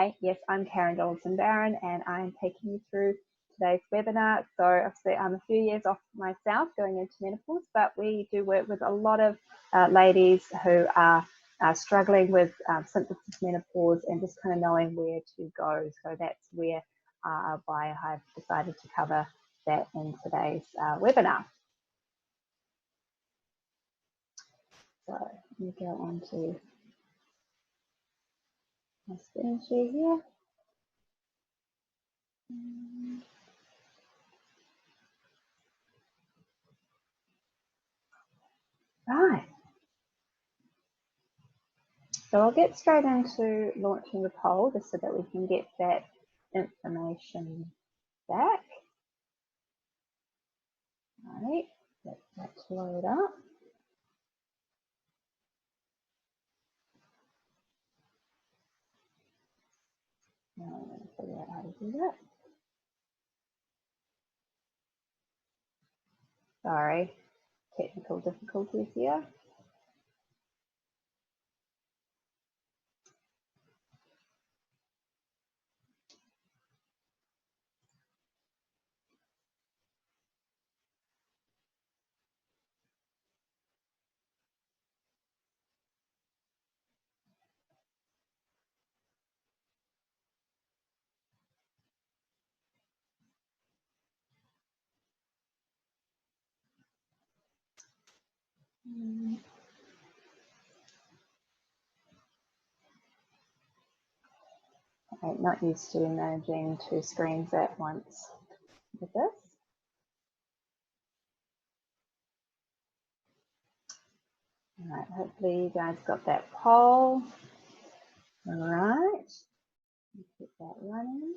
Hi, yes, I'm Karen Donaldson-Barron, and I'm taking you through today's webinar. So obviously I'm a few years off myself going into menopause, but we do work with a lot of ladies who are struggling with symptoms of menopause and just kind of knowing where to go. So that's where why I've decided to cover that in today's webinar. So let me go on to my screen share here. Right. So I'll get straight into launching the poll just so that we can get that information back. All right, let that load up. Now I'm going to figure out how to do that. Sorry, technical difficulties here. I'm not used to managing two screens at once with this. All right, hopefully you guys got that poll. All right, get that running.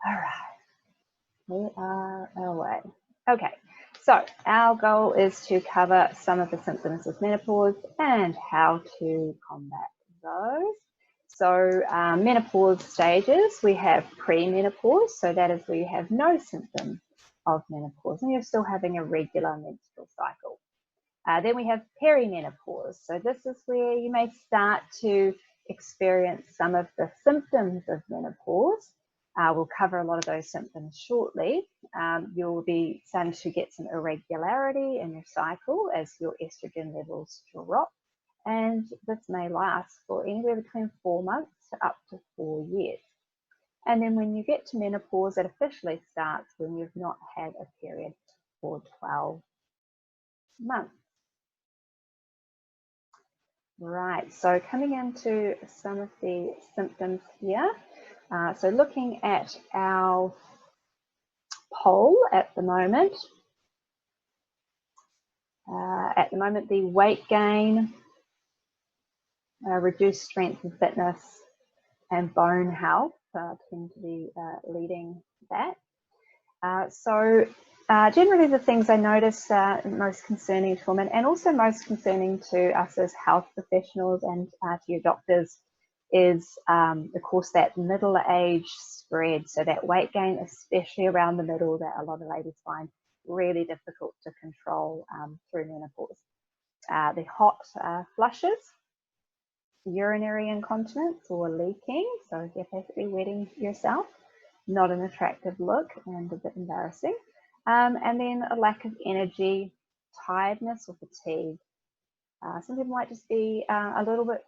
All right, we are away. Okay, so our goal is to cover some of the symptoms of menopause and how to combat those. So menopause stages, we have pre-menopause, so that is where you have no symptoms of menopause and you're still having a regular menstrual cycle. Then we have perimenopause, so this is where you may start to experience some of the symptoms of menopause. We'll cover a lot of those symptoms shortly. You'll be starting to get some irregularity in your cycle as your estrogen levels drop, and this may last for anywhere between 4 months to up to 4 years. And then when you get to menopause, it officially starts when you've not had a period for 12 months. Right, so coming into some of the symptoms here. So looking at our poll at the moment, the weight gain, reduced strength and fitness, and bone health tend to be leading that. Generally the things I notice most concerning to women and also most concerning to us as health professionals and to your doctors is, of course, that middle age spread. So that weight gain, especially around the middle, that a lot of ladies find really difficult to control through menopause. The hot flushes, urinary incontinence or leaking, so if you're basically wetting yourself, not an attractive look and a bit embarrassing. And then a lack of energy, tiredness or fatigue. Some people might just be a little bit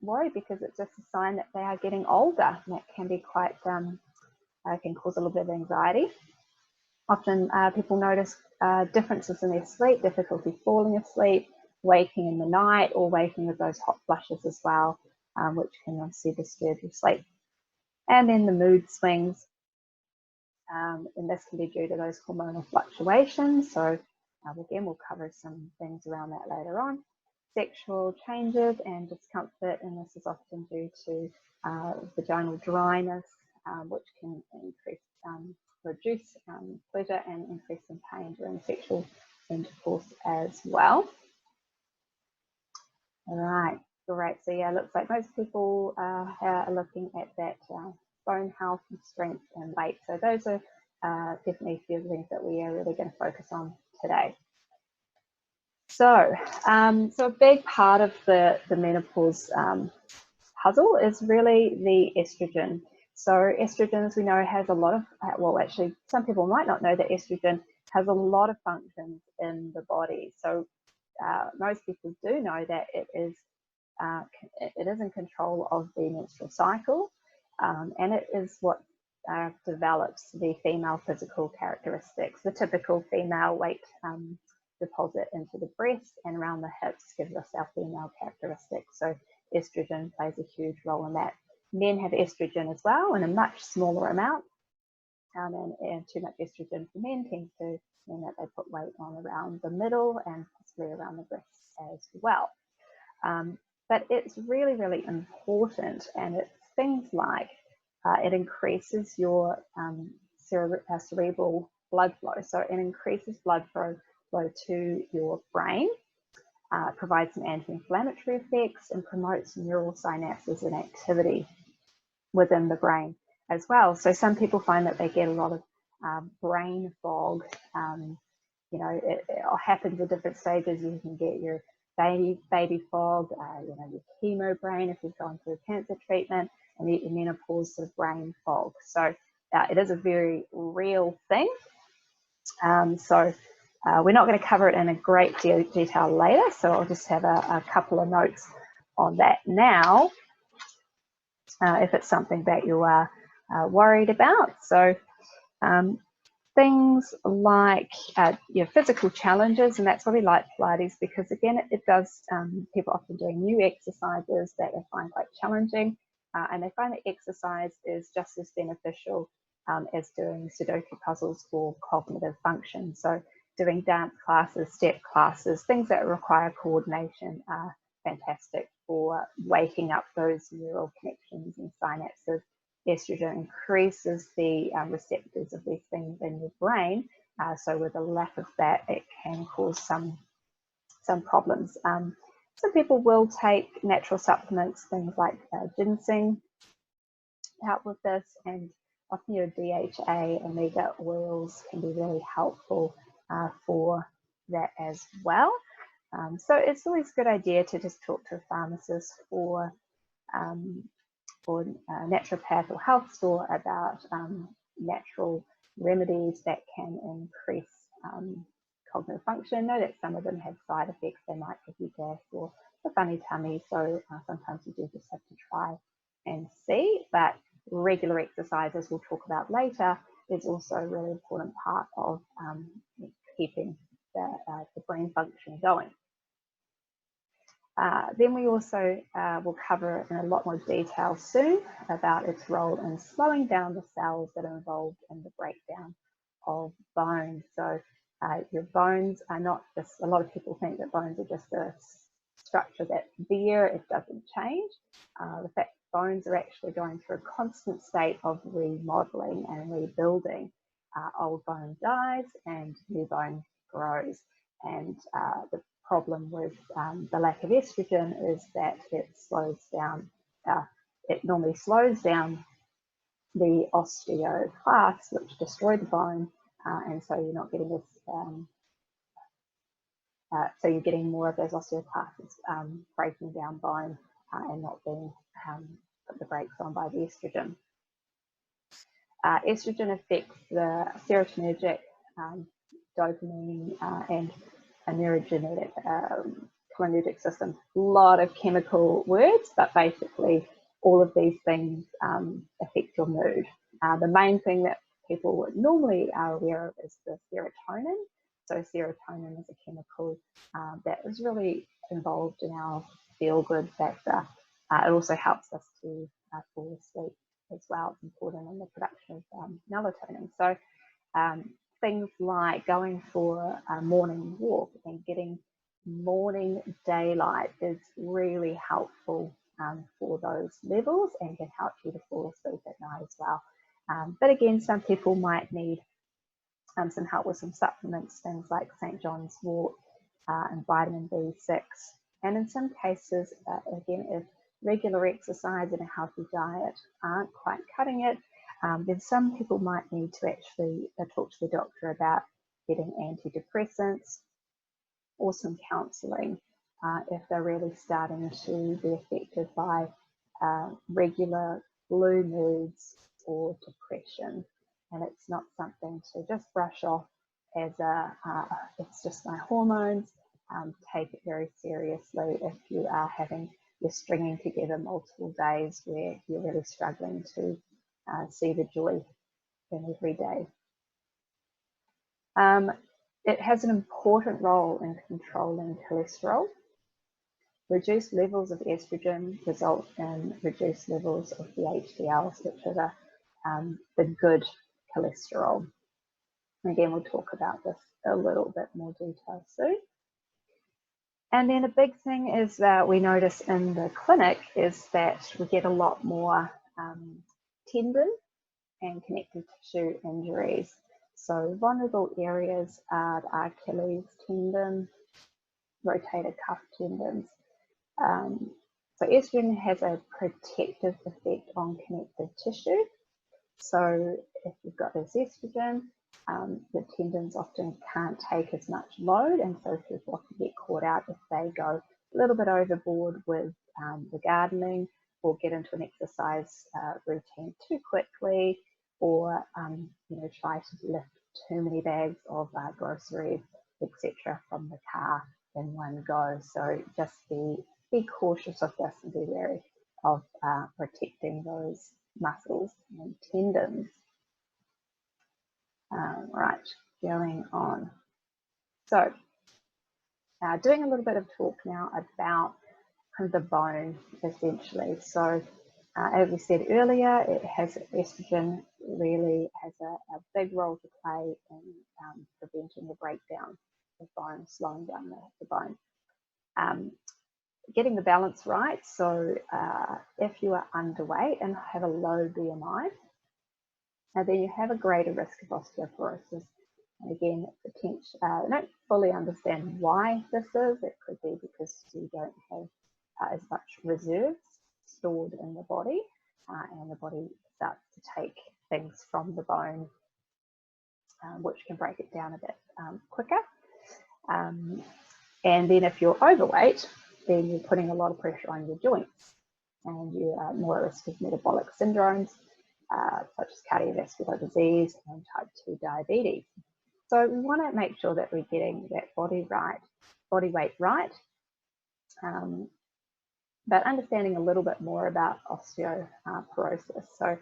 worried because it's just a sign that they are getting older, and that can be quite, can cause a little bit of anxiety. Often people notice differences in their sleep, difficulty falling asleep, waking in the night, or waking with those hot flushes as well, which can obviously disturb your sleep. And then the mood swings, and this can be due to those hormonal fluctuations. So again, we'll cover some things around that later on. Sexual changes and discomfort, and this is often due to vaginal dryness, which can reduce pleasure and increase in pain during sexual intercourse as well. All right, great. So yeah, it looks like most people are looking at that bone health and strength and weight. So those are definitely a few things that we are really going to focus on today. So, so a big part of the menopause puzzle is really the estrogen. So estrogen, as we know, has a lot of, well, actually, some people might not know that estrogen has a lot of functions in the body. So most people do know that it is in control of the menstrual cycle, and it is what develops the female physical characteristics. The typical female weight deposit into the breast and around the hips gives us our female characteristics. So estrogen plays a huge role in that. Men have estrogen as well in a much smaller amount, and too much estrogen for men tends to mean that they put weight on around the middle and possibly around the breasts as well. But it's really, really important, and it's things like it increases your cerebral blood flow. So it increases blood flow to your brain, provides some anti-inflammatory effects, and promotes neural synapses and activity within the brain as well. So some people find that they get a lot of brain fog. You know, it happens at different stages. You can get your baby fog, you know, your chemo brain if you've gone through cancer treatment, and your menopause sort of brain fog. So it is a very real thing. We're not going to cover it in a great detail later, so I'll just have a couple of notes on that now, if it's something that you are worried about. So things like your physical challenges, and that's why we like Pilates, because again, it does, people often doing new exercises that they find quite challenging, and they find that exercise is just as beneficial as doing Sudoku puzzles for cognitive function. So doing dance classes, step classes, things that require coordination are fantastic for waking up those neural connections and synapses. Estrogen increases the receptors of these things in your brain, so with a lack of that, it can cause some problems. Some people will take natural supplements, things like ginseng, help with this, and often your DHA omega oils can be really helpful for that as well. So it's always a good idea to just talk to a pharmacist or naturopath or health store about natural remedies that can increase cognitive function. Know that some of them have side effects. They might give you gas or a funny tummy, so sometimes you do just have to try and see. But regular exercise, as we'll talk about later, is also a really important part of keeping the brain function going. Then we also will cover in a lot more detail soon about its role in slowing down the cells that are involved in the breakdown of bone. So your bones are not just, a lot of people think that bones are just a structure that's there, it doesn't change. The fact bones are actually going through a constant state of remodeling and rebuilding. Old bone dies and new bone grows. And the problem with the lack of estrogen is that it slows down, it normally slows down the osteoclasts, which destroy the bone, and so you're not getting this, so you're getting more of those osteoclasts breaking down bone and not being put the brakes on by the estrogen. Estrogen affects the serotonergic, dopamine, and a neurogenetic cholinergic system. A lot of chemical words, but basically all of these things affect your mood. The main thing that people normally are aware of is the serotonin. So serotonin is a chemical that is really involved in our feel-good factor. It also helps us to fall asleep as well. It's important in the production of melatonin. So things like going for a morning walk and getting morning daylight is really helpful for those levels and can help you to fall asleep at night as well. But again, some people might need some help with some supplements, things like St. John's wort and vitamin B6. And in some cases, again, if regular exercise and a healthy diet aren't quite cutting it, then some people might need to actually talk to the doctor about getting antidepressants or some counselling if they're really starting to be affected by regular blue moods or depression. And it's not something to just brush off as it's just my hormones. Take it very seriously if you are you're stringing together multiple days where you're really struggling to see the joy in every day. It has an important role in controlling cholesterol. Reduced levels of estrogen result in reduced levels of the HDLs, which are the good cholesterol. Again, we'll talk about this a little bit more detail soon. And then a big thing is that we notice in the clinic is that we get a lot more tendon and connective tissue injuries. So vulnerable areas are the Achilles tendon, rotator cuff tendons. So estrogen has a protective effect on connective tissue. So if you've got this estrogen, the tendons often can't take as much load, and so people often get caught out if they go a little bit overboard with the gardening or get into an exercise routine too quickly, or try to lift too many bags of groceries, etc., from the car in one go. So just be cautious of this and be wary of protecting those muscles and tendons. Right, going on. So doing a little bit of talk now about the bone, essentially. So as we said earlier, estrogen really has a big role to play in preventing the breakdown of bone, slowing down the bone. Getting the balance right. So if you are underweight and have a low BMI, then you have a greater risk of osteoporosis. And again, I don't fully understand why this is. It could be because you don't have as much reserves stored in the body, and the body starts to take things from the bone, which can break it down a bit quicker. And then if you're overweight, then you're putting a lot of pressure on your joints, and you are more at risk of metabolic syndromes, such as cardiovascular disease and type 2 diabetes. So we want to make sure that we're getting that body weight right, but understanding a little bit more about osteoporosis. So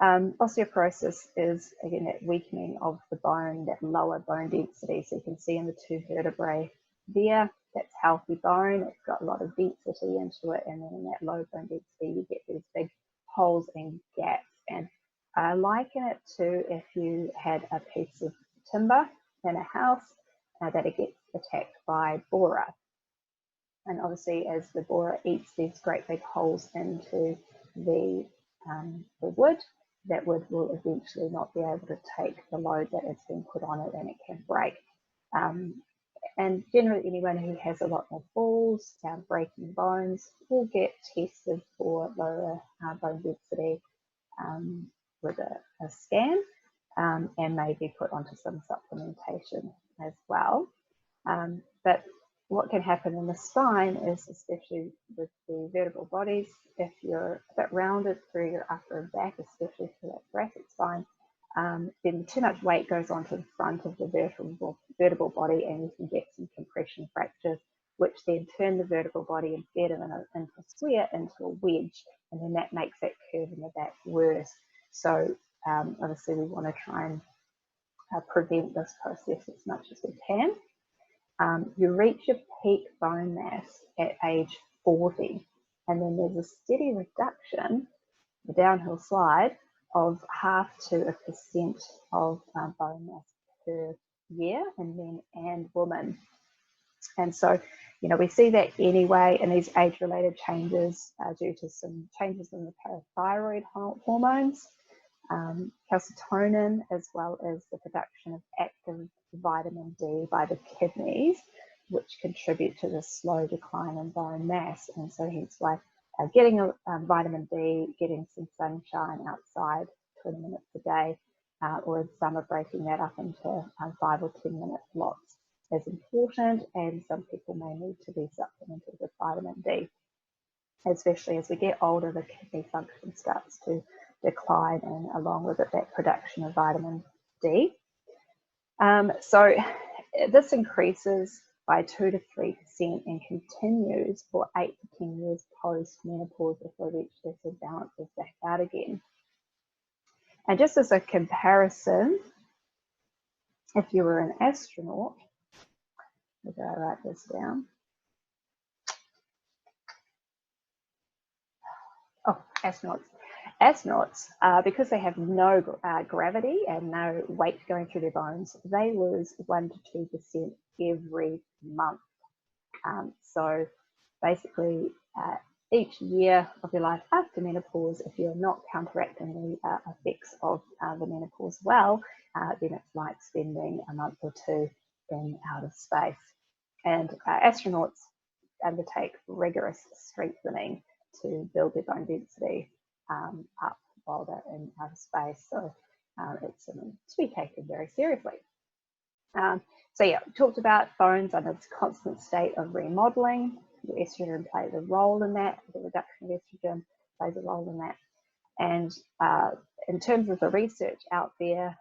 osteoporosis is, again, that weakening of the bone, that lower bone density. So you can see in the two vertebrae there, that's healthy bone. It's got a lot of density into it, and then in that low bone density, you get these big holes and gaps. And I liken it to if you had a piece of timber in a house that it gets attacked by borer. And obviously, as the borer eats these great big holes into the wood, that wood will eventually not be able to take the load that has been put on it, and it can break. And generally, anyone who has a lot more falls, breaking bones, will get tested for lower bone density with a scan, and may be put onto some supplementation as well. But what can happen in the spine is, especially with the vertebral bodies, if you're a bit rounded through your upper and back, especially for that thoracic spine, then too much weight goes onto the front of the vertebral body, and you can get some compression fractures, which then turn the vertebral body instead of into a square into a wedge, and then that makes that curve in the back worse. So obviously we want to try and prevent this process as much as we can. You reach your peak bone mass at age 40, and then there's a steady reduction, the downhill slide, of 0.5% to 1% of bone mass per year in men and women. And so, we see that anyway in these age-related changes due to some changes in the parathyroid hormones, calcitonin, as well as the production of active vitamin D by the kidneys, which contribute to the slow decline in bone mass. And so hence why getting vitamin D, getting some sunshine outside 20 minutes a day, or some are breaking that up into 5 or 10 minute lots is important, and some people may need to be supplemented with vitamin D. Especially as we get older, the kidney function starts to decline, and along with it, that production of vitamin D. So this increases by 2 to 3% and continues for 8 to 10 years post-menopause before eventually balances back out again. And just as a comparison, if you were an astronaut, maybe I write this down. Oh, astronauts, because they have no gravity and no weight going through their bones, they lose 1 to 2% every month. So basically, each year of your life after menopause, if you're not counteracting the effects of the menopause well, then it's like spending a month or two in outer space. And astronauts undertake rigorous strengthening to build their bone density up while they're in outer space. So it's something to be taken very seriously. So yeah, we talked about bones under this constant state of remodeling. The estrogen plays a role in that. The reduction of estrogen plays a role in that. And in terms of the research out there,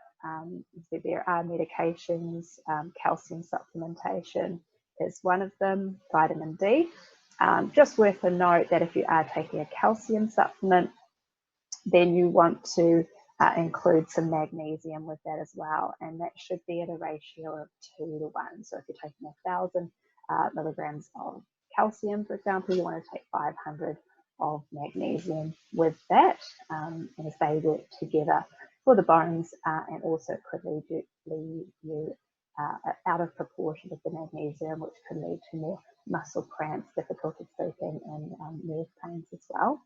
there are medications. Calcium supplementation is one of them, vitamin D. Just worth a note that if you are taking a calcium supplement, then you want to include some magnesium with that as well, and that should be at a ratio of 2 to 1. So if you're taking 1,000 milligrams of calcium, for example, you want to take 500 of magnesium with that, and as they work together for the bones, and also it could lead you out of proportion with the magnesium, which could lead to more muscle cramps, difficulty sleeping, and nerve pains as well.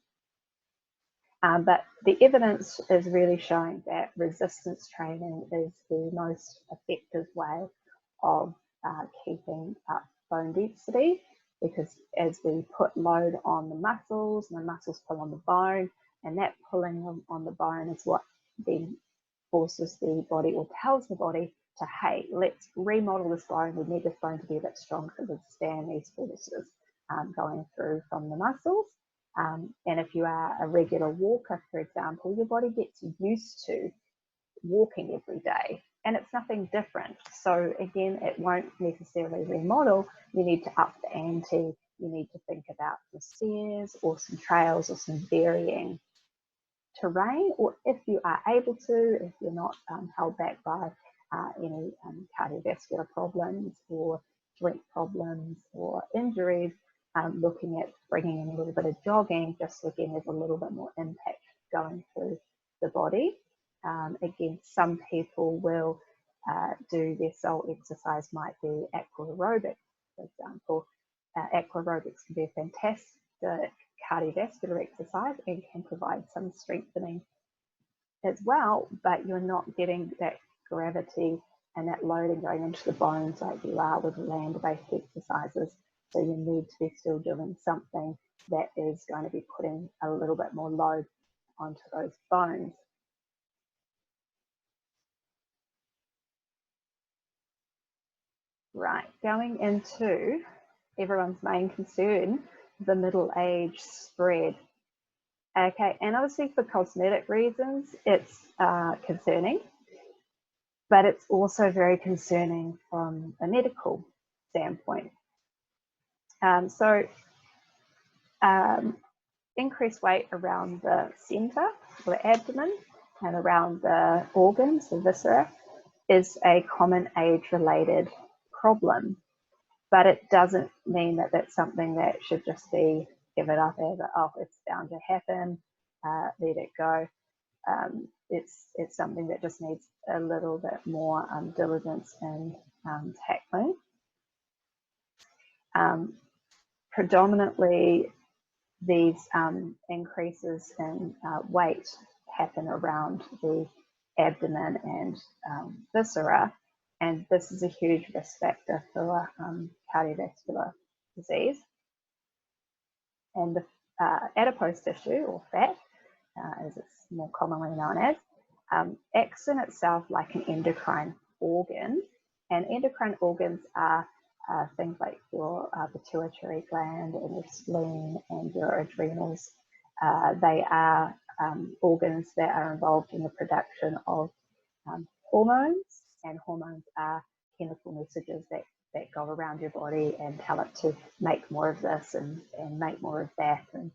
But the evidence is really showing that resistance training is the most effective way of keeping up bone density, because as we put load on the muscles, and the muscles pull on the bone, and that pulling on the bone is what then forces the body, or tells the body to, hey, let's remodel this bone. We need this bone to be a bit stronger to withstand these forces going through from the muscles. And if you are a regular walker, for example, your body gets used to walking every day, and it's nothing different. So again, it won't necessarily remodel. You need to up the ante. You need to think about the stairs or some trails or some varying terrain, or if you are able to, if you're not held back by any cardiovascular problems or joint problems or injuries, looking at bringing in a little bit of jogging, just so again, there's a little bit more impact going through the body. Again, some people will do their sole exercise, might be aqua aerobics, for example. Aqua aerobics can be a fantastic cardiovascular exercise and can provide some strengthening as well, but you're not getting that gravity and that loading going into the bones like you are with land-based exercises. So you need to be still doing something that is going to be putting a little bit more load onto those bones. Right, going into everyone's main concern, the middle age spread. Okay, and obviously for cosmetic reasons, it's concerning, but it's also very concerning from a medical standpoint. Increased weight around the center, or the abdomen, and around the organs, the viscera, is a common age-related problem. But it doesn't mean that that's something that should just be given up as, oh, it's bound to happen, let it go. It's something that just needs a little bit more diligence and tackling. Predominantly, these increases in weight happen around the abdomen and viscera, and this is a huge risk factor for cardiovascular disease. And the adipose tissue, or fat, as it's more commonly known as, acts in itself like an endocrine organ, and endocrine organs are things like your pituitary gland and your spleen and your adrenals. They are organs that are involved in the production of hormones, and hormones are chemical messages that go around your body and tell it to make more of this and make more of that, and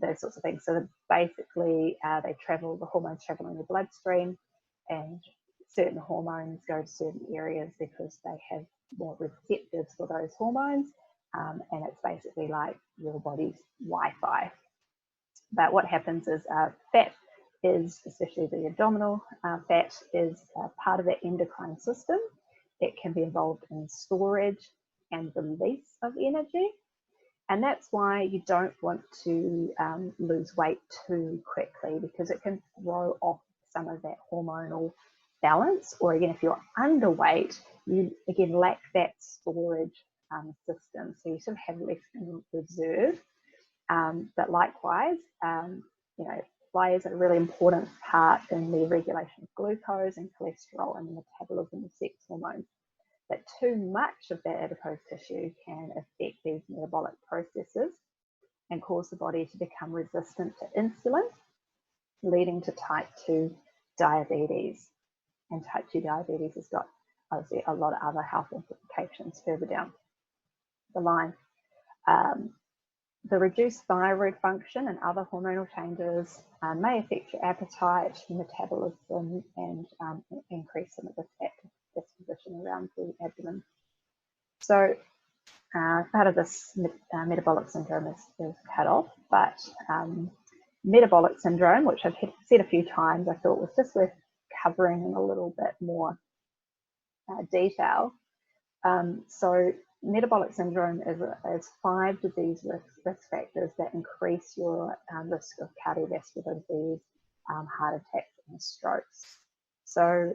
those sorts of things. So basically, the hormones travel in the bloodstream, and certain hormones go to certain areas because they have more receptors for those hormones, and it's basically like your body's Wi-Fi. But what happens is fat is, especially the abdominal fat, is part of the endocrine system. It can be involved in storage and release of energy. And that's why you don't want to lose weight too quickly, because it can throw off some of that hormonal balance. Or again, if you're underweight, you again lack that storage system. So you sort of have less in reserve. But likewise, players are a really important part in the regulation of glucose and cholesterol and the metabolism of sex hormones. But too much of that adipose tissue can affect these metabolic processes and cause the body to become resistant to insulin, leading to type 2 diabetes. And type 2 diabetes has got obviously a lot of other health implications further down the line. The reduced thyroid function and other hormonal changes may affect your appetite, your metabolism, and increase some of the fat disposition around the abdomen. So part of this metabolic syndrome is cut off, but metabolic syndrome, which I've said a few times, I thought was just worth covering in a little bit more detail. So metabolic syndrome is 5 disease risk factors that increase your risk of cardiovascular disease, heart attacks, and strokes. So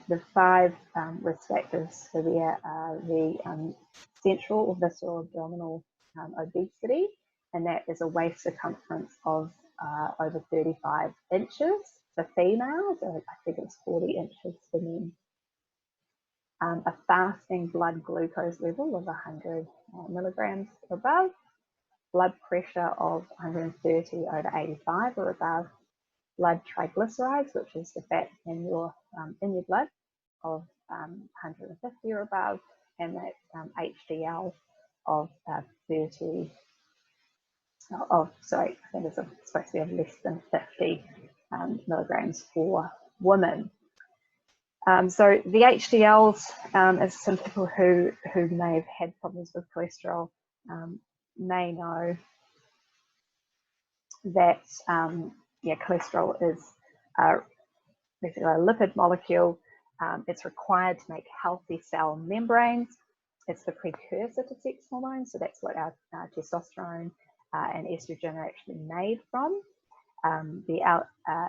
the 5 risk factors here are the central or visceral abdominal obesity, and that is a waist circumference of over 35 inches for females, and I think it's 40 inches for men. A fasting blood glucose level of 100 milligrams or above, blood pressure of 130 over 85 or above, blood triglycerides, which is the fat in your blood, of 150 or above, and that HDL of 30. I think it's supposed to be of less than 50 milligrams for women. So the HDLs, as some people who may have had problems with cholesterol may know that cholesterol is basically a lipid molecule. It's required to make healthy cell membranes. It's the precursor to sex hormones, so that's what our testosterone and estrogen are actually made from. The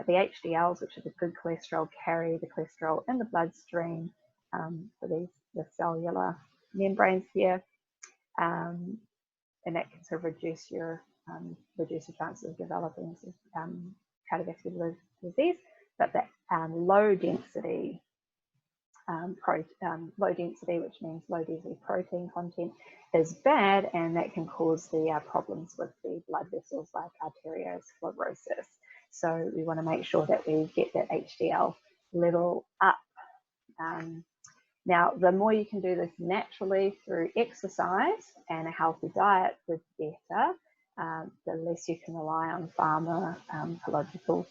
HDLs, which are the good cholesterol, carry the cholesterol in the bloodstream for the cellular membranes here, and that can sort of reduce your chances of developing cardiovascular disease. But that low density, which means low density protein content, is bad, and that can cause the problems with the blood vessels like arteriosclerosis. So we want to make sure that we get that HDL level up. Now, the more you can do this naturally through exercise and a healthy diet, the better. The less you can rely on pharmacological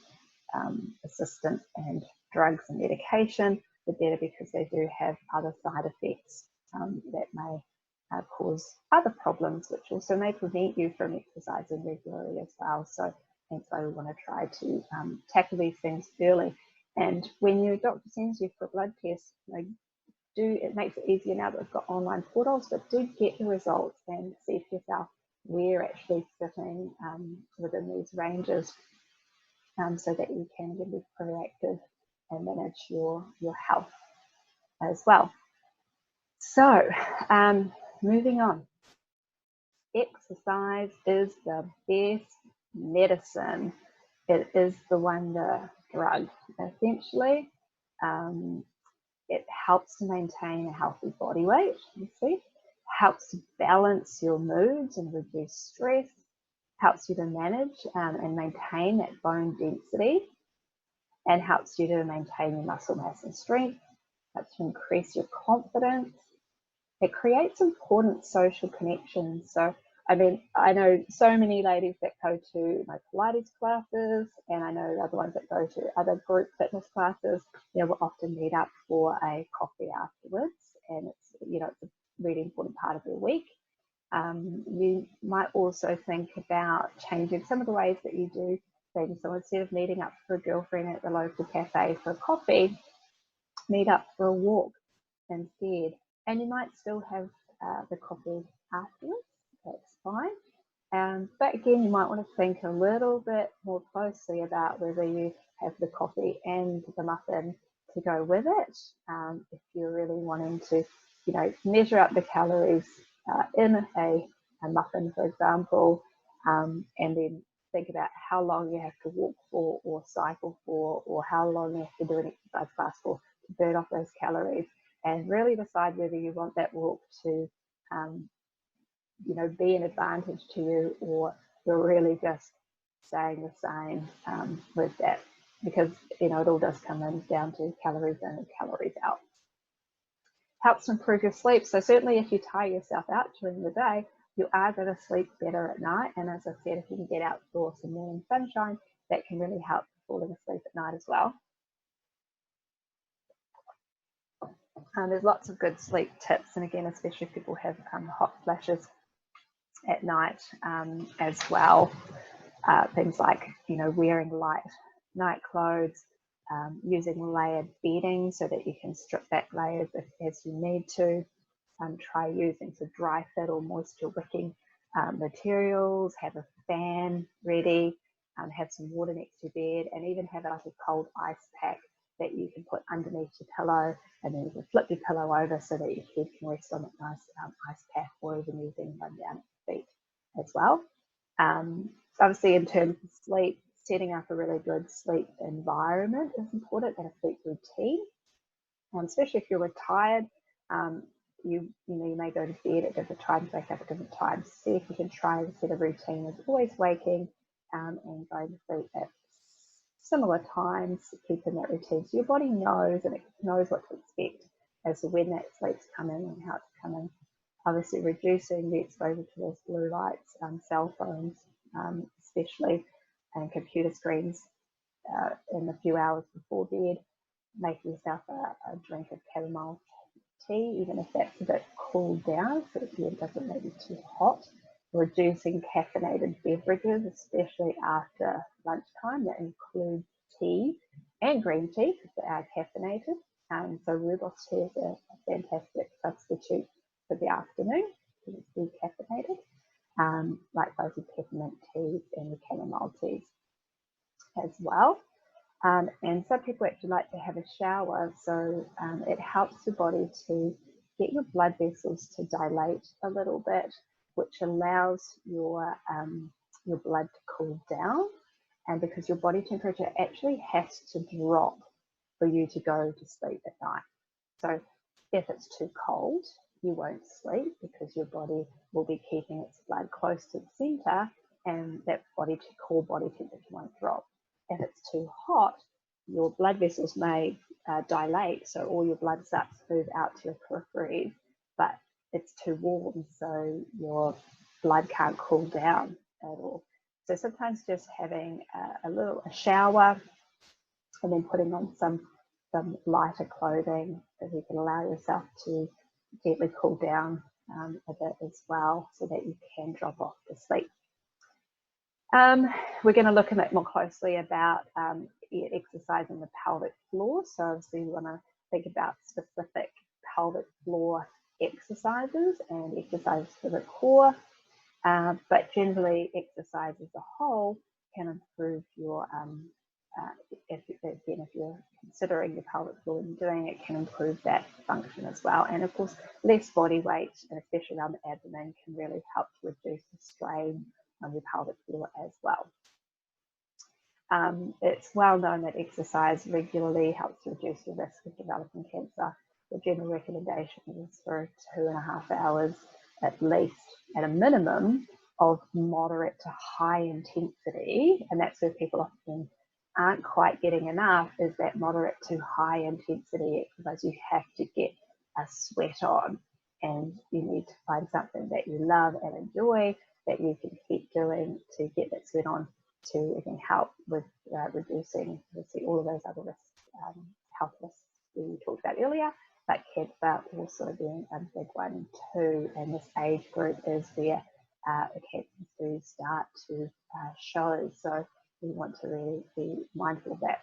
assistance and drugs and medication, the better, because they do have other side effects that may cause other problems, which also may prevent you from exercising regularly as well. So we want to try to tackle these things early. And when your doctor sends you for a blood test, it makes it easier now that we've got online portals, but do get the results and see for yourself where you're actually sitting within these ranges, so that you can be proactive and manage your health as well. So moving on, exercise is the best medicine. It is the wonder drug, essentially. It helps to maintain a healthy body weight, obviously, helps to balance your moods and reduce stress, helps you to manage and maintain that bone density, and helps you to maintain your muscle mass and strength, helps to increase your confidence. It creates important social connections. So, I mean, I know so many ladies that go to my Pilates classes, and I know other ones that go to other group fitness classes. You know, we'll often meet up for a coffee afterwards, and it's, you know, it's a really important part of your week. You might also think about changing some of the ways that you do things. So instead of meeting up for a girlfriend at the local cafe for coffee, meet up for a walk instead. And you might still have the coffee afterwards, that's fine. But again, you might want to think a little bit more closely about whether you have the coffee and the muffin to go with it. If you're really wanting to, you know, measure up the calories in a muffin, for example, and then think about how long you have to walk for or cycle for, or how long you have to do an exercise class for to burn off those calories, and really decide whether you want that walk to, you know, be an advantage to you, or you're really just staying the same with that, because, you know, it all does come in down to calories in and calories out. Helps improve your sleep. So certainly if you tire yourself out during the day, you are going to sleep better at night. And as I said, if you can get outdoors some morning sunshine, that can really help falling asleep at night as well. There's lots of good sleep tips, and again, especially if people have hot flashes at night as well. Things like, you know, wearing light night clothes, using layered bedding so that you can strip back layers as you need to. Try using some dry fit or moisture wicking materials, have a fan ready, have some water next to your bed, and even have like a cold ice pack that you can put underneath your pillow, and then you can flip your pillow over so that your head can rest on that nice ice pack, or even using one down at your feet as well. Obviously, in terms of sleep, setting up a really good sleep environment is important, and a sleep routine, especially if you're retired. You may go to bed at different times, wake up at different times. See if you can try and set a routine of always waking and going to sleep at similar times, keeping that routine. So your body knows, and it knows what to expect as to when that sleep's coming and how it's coming. Obviously, reducing the exposure to those blue lights, cell phones especially, and computer screens in the few hours before bed. Making yourself a drink of chamomile tea, even if that's a bit cooled down, so it doesn't make it too hot. Reducing caffeinated beverages, especially after lunchtime. That includes tea and green tea, because they are caffeinated. So rooibos tea is a fantastic substitute for the afternoon, because it's decaffeinated. Likewise with peppermint teas and the chamomile teas as well. And some people actually like to have a shower, so it helps the body to get your blood vessels to dilate a little bit, which allows your blood to cool down. And because your body temperature actually has to drop for you to go to sleep at night. So if it's too cold, you won't sleep, because your body will be keeping its blood close to the center, and that core body temperature won't drop. If it's too hot, your blood vessels may dilate, so all your blood starts to move out to your periphery, but it's too warm, so your blood can't cool down at all. So sometimes just having a shower, and then putting on some lighter clothing, that you can allow yourself to gently cool down a bit as well, so that you can drop off to sleep. We're going to look a bit more closely about exercising the pelvic floor. So obviously you want to think about specific pelvic floor exercises and exercises for the core, but generally exercise as a whole can improve your, if you're considering your pelvic floor and doing it, can improve that function as well. And of course, less body weight, and especially around the abdomen, can really help to reduce the strain on your pelvic floor as well. It's well known that exercise regularly helps reduce the risk of developing cancer. The general recommendation is for 2.5 hours at least, at a minimum, of moderate to high intensity, and that's where people often aren't quite getting enough, is that moderate to high intensity exercise. You have to get a sweat on, and you need to find something that you love and enjoy that you can keep doing to get that sweat on, to again help with reducing obviously all of those other risks, health risks we talked about earlier, but cancer also being a big one too. And this age group is where the cancers do start to show, so we want to really be mindful of that.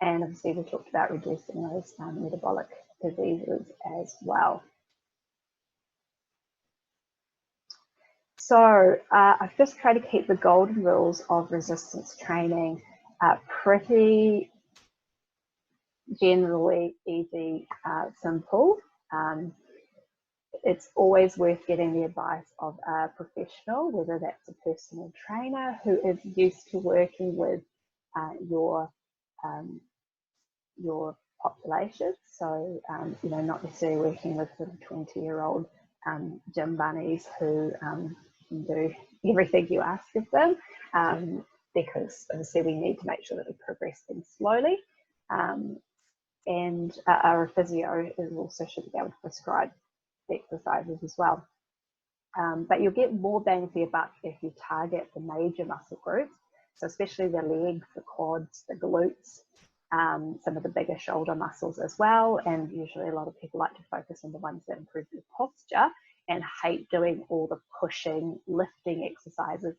And obviously we talked about reducing those metabolic diseases as well. So I've just tried to keep the golden rules of resistance training pretty generally easy, simple. It's always worth getting the advice of a professional, whether that's a personal trainer who is used to working with your population. So, you know, not necessarily working with sort of 20-year-old gym bunnies who can do everything you ask of them, because obviously we need to make sure that we progress things slowly. And our physio is also should be able to prescribe exercises as well. But you'll get more bang for your buck if you target the major muscle groups, so especially the legs, the quads, the glutes, some of the bigger shoulder muscles as well. And usually a lot of people like to focus on the ones that improve your posture and hate doing all the pushing, lifting exercises.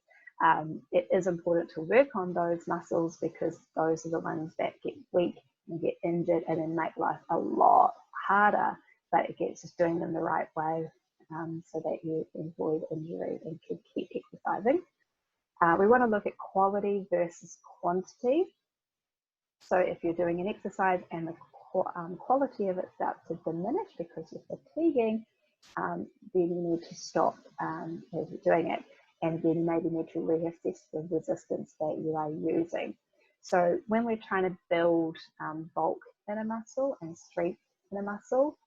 It is important to work on those muscles because those are the ones that get weak and get injured and then make life a lot harder, but it gets just doing them the right way, so that you avoid injury and can keep exercising. We want to look at quality versus quantity. So if you're doing an exercise and the quality of it starts to diminish because you're fatiguing, then you need to stop as you're doing it, and then maybe need to reassess the resistance that you are using. So when we're trying to build bulk in a muscle and strength in a muscle,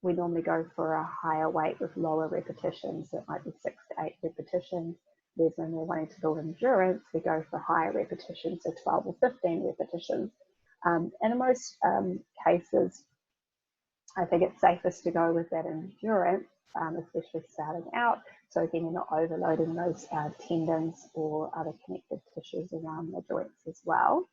we normally go for a higher weight with lower repetitions. So it might be 6 to 8 repetitions. Whereas when we're wanting to build endurance, we go for higher repetitions, so 12 or 15 repetitions. And in most cases, I think it's safest to go with that endurance, especially starting out. So again, you're not overloading those tendons or other connective tissues around the joints as well.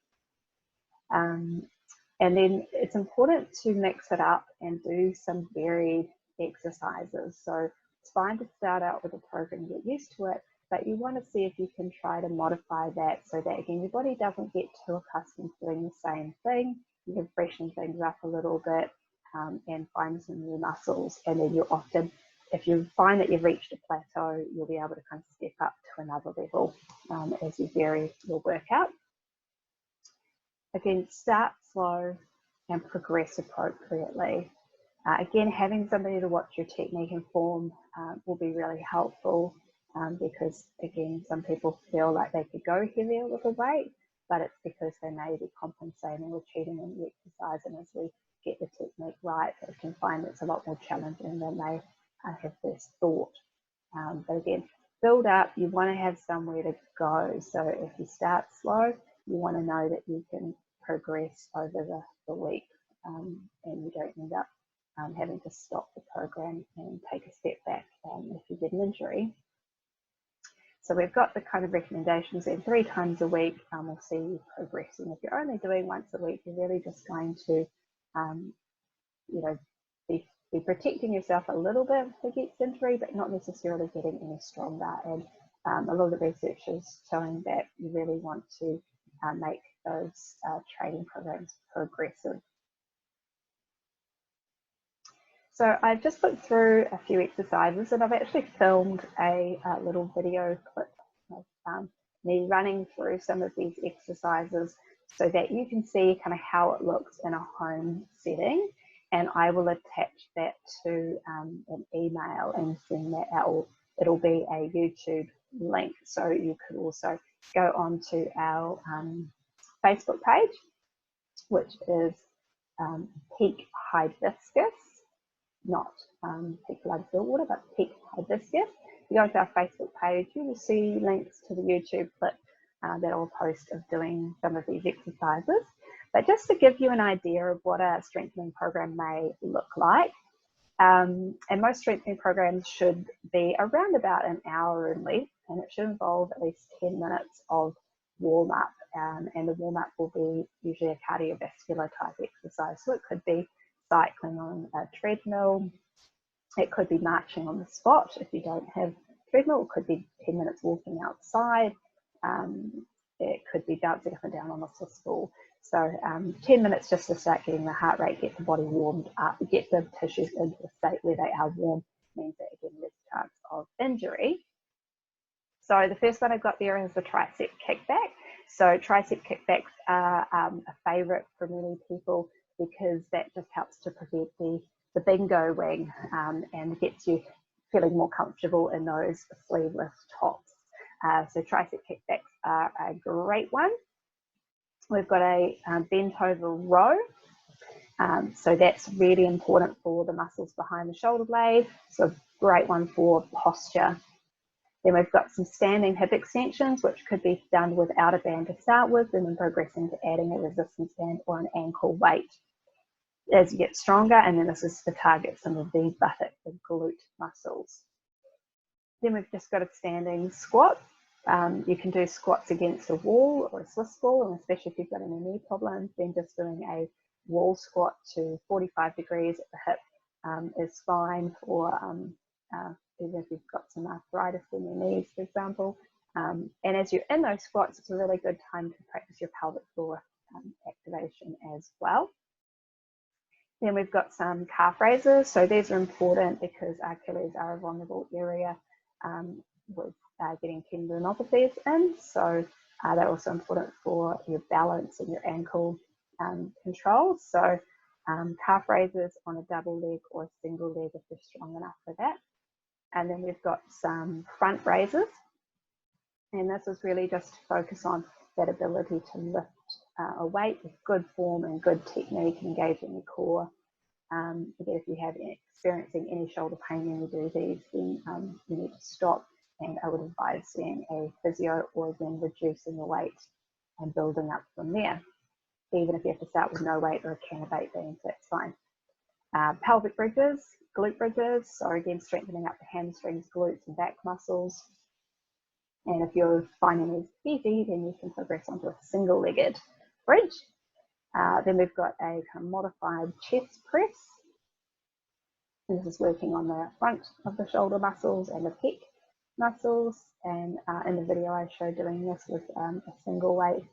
And then it's important to mix it up and do some varied exercises. So it's fine to start out with a program, get used to it, but you want to see if you can try to modify that so that, again, your body doesn't get too accustomed to doing the same thing. You can freshen things up a little bit and find some new muscles. And then you're often, if you find that you've reached a plateau, you'll be able to kind of step up to another level as you vary your workout. Again, start slow and progress appropriately. Again, having somebody to watch your technique and form will be really helpful, because, again, some people feel like they could go heavier with a weight, but it's because they may be compensating or cheating in the exercise. And as we get the technique right, they can find it's a lot more challenging than they have first thought. But again, build up, you want to have somewhere to go. So if you start slow, you want to know that you can progress over the week, and you don't end up having to stop the program and take a step back if you get an injury. So we've got the kind of recommendations, and 3 times a week we'll see you progressing. If you're only doing once a week, you're really just going to you know, be protecting yourself a little bit against injury, but not necessarily getting any stronger. And a lot of the research is showing that you really want to make those training programs progressive. So I've just looked through a few exercises, and I've actually filmed a little video clip of me running through some of these exercises so that you can see kind of how it looks in a home setting. And I will attach that to an email and send that out. It'll be a YouTube link. So you could also go onto our Facebook page, which is Peak Hibiscus, not Peak Blood Water, but Peak Hibiscus. If you go to our Facebook page, you will see links to the YouTube clip that I'll post of doing some of these exercises. But just to give you an idea of what a strengthening program may look like, and most strengthening programs should be around about an hour in length, and it should involve at least 10 minutes of warm up. And the warm up will be usually a cardiovascular type exercise. So it could be cycling on a treadmill, it could be marching on the spot if you don't have treadmill, it could be 10 minutes walking outside, it could be dancing up and down on a Swiss ball. So 10 minutes just to start getting the heart rate, get the body warmed up, get the tissues into a state where they are warm, means that again there's a chance of injury. So the first one I've got there is the tricep kickback. So tricep kickbacks are a favourite for many people because that just helps to prevent the bingo wing and gets you feeling more comfortable in those sleeveless tops. So tricep kickbacks are a great one. We've got a bent over row. So that's really important for the muscles behind the shoulder blade. So a great one for posture. Then we've got some standing hip extensions, which could be done without a band to start with, and then progressing to adding a resistance band or an ankle weight as you get stronger. And then this is to target some of the buttock and glute muscles. Then we've just got a standing squat. You can do squats against a wall or a Swiss ball, and especially if you've got any knee problems, then just doing a wall squat to 45 degrees at the hip is fine for even if you've got some arthritis in your knees, for example. And as you're in those squats, it's a really good time to practice your pelvic floor activation as well. Then we've got some calf raises. So these are important because Achilles are a vulnerable area with getting tendinopathies in. So they're also important for your balance and your ankle control. So calf raises on a double leg or a single leg if you're strong enough for that. And then we've got some front raises. And this is really just to focus on that ability to lift a weight with good form and good technique, engaging the core. Again, if you have experiencing any shoulder pain when you do these, then you need to stop. And I would advise seeing a physio or again reducing the weight and building up from there. Even if you have to start with no weight or a can of baked beans, that's fine. Pelvic bridges, glute bridges, so again strengthening up the hamstrings, glutes and back muscles. And if you're finding these easy, then you can progress onto a single-legged bridge. Then we've got a kind of modified chest press. And this is working on the front of the shoulder muscles and the pec muscles. And in the video I showed doing this with a single weight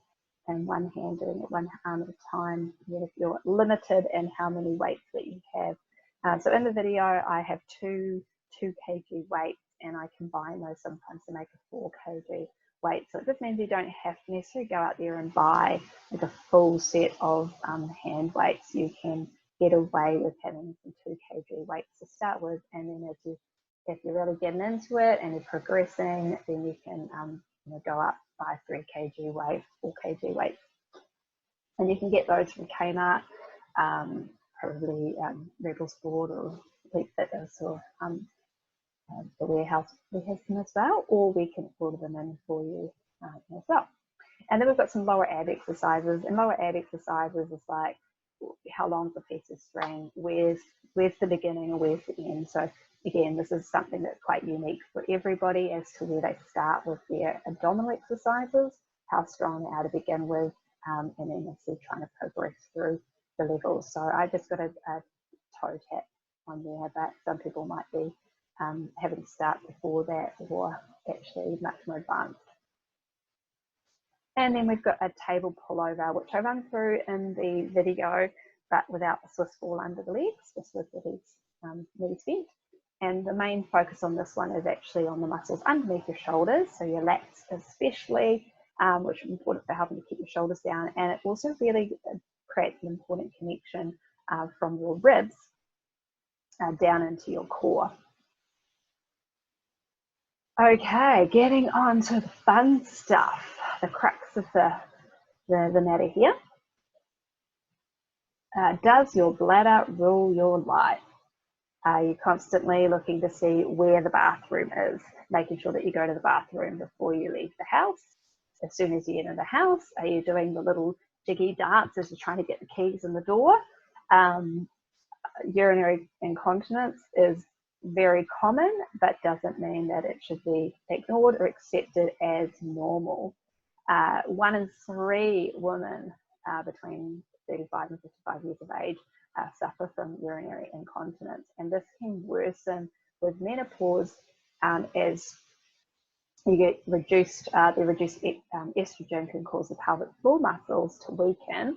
and one hand, doing it one arm at a time. If you're limited in how many weights that you have. So in the video I have two kg weights, and I combine those sometimes to make a 4 kg weight. So it just means you don't have to necessarily go out there and buy like a full set of hand weights. You can get away with having some 2 kg weights to start with, and then if you're really getting into it and you're progressing, then you can go up by 3 kg weight, 4 kg weight. And you can get those from Kmart, probably Rebel Sport or Elite Fitness or the warehouse has them as well, or we can order them in for you as well. And then we've got some lower ab exercises, and lower ab exercises is like how long's the piece of string, where's the beginning and where's the end. So again, this is something that's quite unique for everybody as to where they start with their abdominal exercises, how strong they are to begin with, and then obviously trying to progress through the levels. So I just got a toe tap on there, but some people might be having to start before that or actually much more advanced. And then we've got a table pullover, which I run through in the video, but without the Swiss ball under the legs, just with the knees bent. And the main focus on this one is actually on the muscles underneath your shoulders, so your lats especially, which is important for helping to keep your shoulders down. And it also really creates an important connection from your ribs down into your core. Okay, getting on to the fun stuff, the crux of the matter here. Does your bladder rule your life? Are you constantly looking to see where the bathroom is, making sure that you go to the bathroom before you leave the house? As soon as you enter the house, are you doing the little jiggy dance as you're trying to get the keys in the door? Um, Urinary incontinence is very common, but doesn't mean that it should be ignored or accepted as normal. 1 in 3 women between 35 and 55 years of age suffer from urinary incontinence, and this can worsen with menopause as you get reduced, the reduced estrogen can cause the pelvic floor muscles to weaken,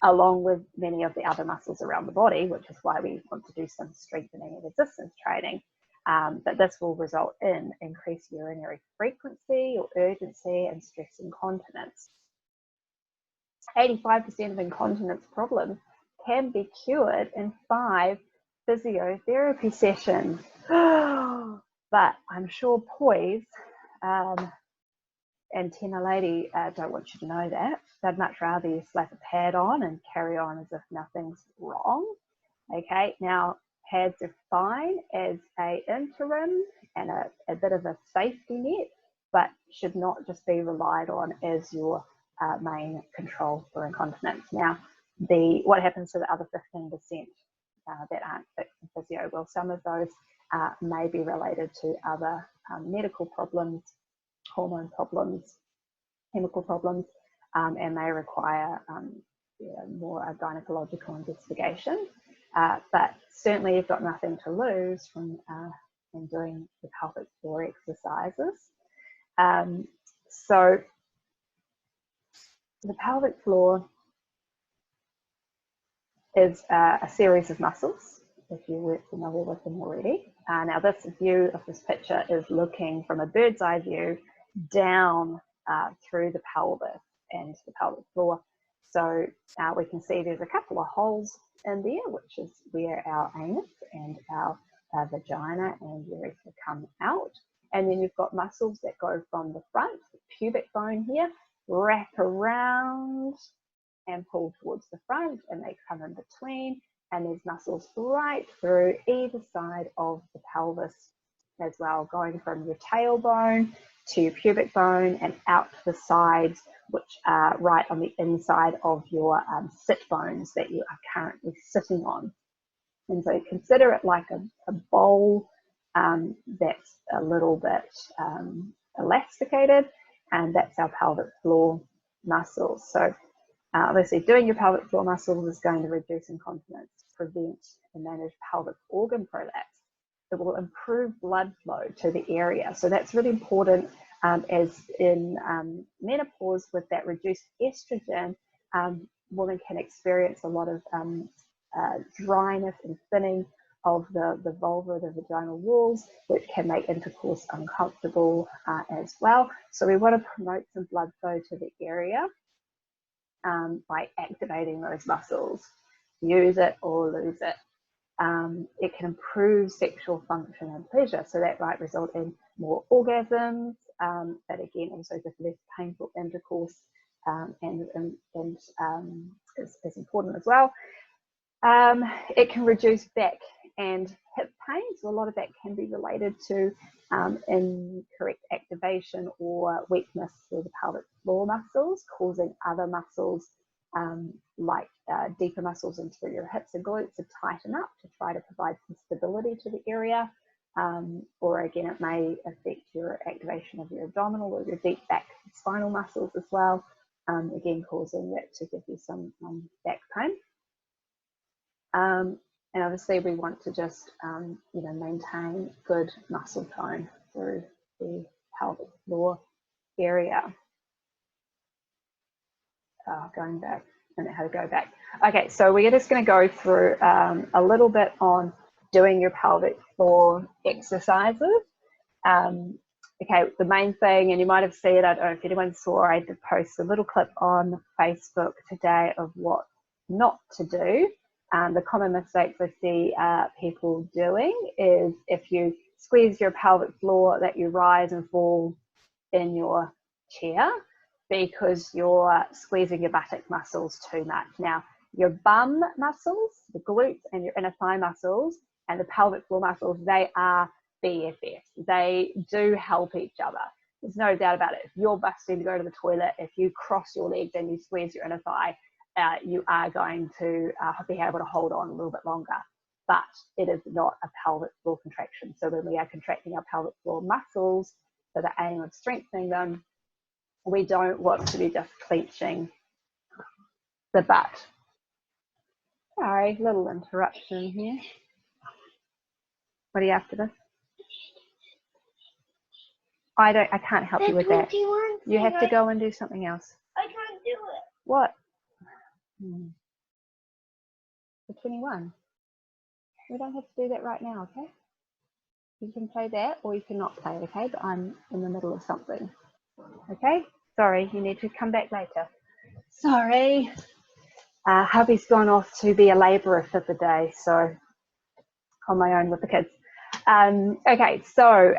along with many of the other muscles around the body, which is why we want to do some strengthening and resistance training. But this will result in increased urinary frequency or urgency and stress incontinence. 85% of incontinence problems can be cured in 5 physiotherapy sessions. But I'm sure Poise and Tenor Lady don't want you to know that. They'd much rather you slap a pad on and carry on as if nothing's wrong. Okay, now pads are fine as an interim and a bit of a safety net, but should not just be relied on as your main control for incontinence. Now, what happens to the other 15% that aren't fit for physio? Well, some of those may be related to other medical problems, hormone problems, chemical problems, and may require more gynecological investigation. But certainly you've got nothing to lose from doing the pelvic floor exercises. So the pelvic floor is a series of muscles, if you weren't familiar with them already. Now this view of this picture is looking from a bird's eye view down through the pelvis and the pelvic floor. So we can see there's a couple of holes in there, which is where our anus and our vagina and urethra come out. And then you've got muscles that go from the front, the pubic bone here, wrap around and pull towards the front, and they come in between, and there's muscles right through either side of the pelvis as well, going from your tailbone to your pubic bone and out to the sides, which are right on the inside of your sit bones that you are currently sitting on. And so consider it like a bowl that's a little bit elasticated, and that's our pelvic floor muscles. So obviously doing your pelvic floor muscles is going to reduce incontinence, prevent and manage pelvic organ prolapse. It will improve blood flow to the area. So that's really important, as in menopause with that reduced estrogen, women can experience a lot of dryness and thinning of the vulva, the vaginal walls, which can make intercourse uncomfortable as well. So we want to promote some blood flow to the area by activating those muscles. Use it or lose it. It can improve sexual function and pleasure, so that might result in more orgasms, but again also just less painful intercourse, and is important as well. It can reduce back and hip pain, so a lot of that can be related to incorrect activation or weakness through the pelvic floor muscles, causing other muscles like deeper muscles into your hips and glutes to tighten up to try to provide some stability to the area. Or again, it may affect your activation of your abdominal or your deep back spinal muscles as well, again causing that to give you some back pain. And obviously we want to just maintain good muscle tone through the pelvic floor area. Going back, and how to go back. Okay, so we're just going to go through a little bit on doing your pelvic floor exercises. Okay, the main thing, and you might have seen it, I don't know if anyone saw, I did post a little clip on Facebook today of what not to do. The common mistakes I see people doing is if you squeeze your pelvic floor, that you rise and fall in your chair because you're squeezing your buttock muscles too much. Now, your bum muscles, the glutes and your inner thigh muscles and the pelvic floor muscles, they are BFFs. They do help each other. There's no doubt about it. If you're busting to go to the toilet, if you cross your legs and you squeeze your inner thigh, you are going to be able to hold on a little bit longer. But it is not a pelvic floor contraction. So when we are contracting our pelvic floor muscles, so the aim of strengthening them, we don't want to be just clenching the butt. Sorry, little interruption here. What are you after this? I can't help you with that. You have to go and do something else. I can't do it. What? The 21. We don't have to do that right now, okay? You can play that or you cannot play it, okay? But I'm in the middle of something. Okay? Sorry, you need to come back later. Sorry. Hubby's gone off to be a labourer for the day, so on my own with the kids. Okay, so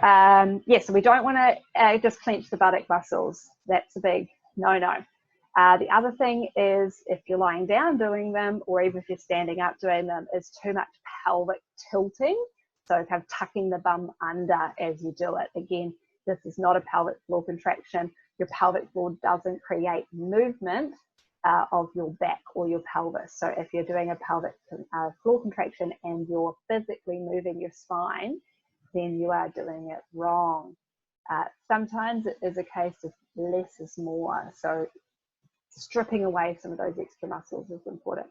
yes, so we don't want to just clench the buttock muscles. That's a big no-no. The other thing is if you're lying down doing them, or even if you're standing up doing them, is too much pelvic tilting. So kind of tucking the bum under as you do it. Again, this is not a pelvic floor contraction. Your pelvic floor doesn't create movement of your back or your pelvis. So if you're doing a pelvic floor contraction and you're physically moving your spine, then you are doing it wrong. Sometimes it is a case of less is more. So stripping away some of those extra muscles is important.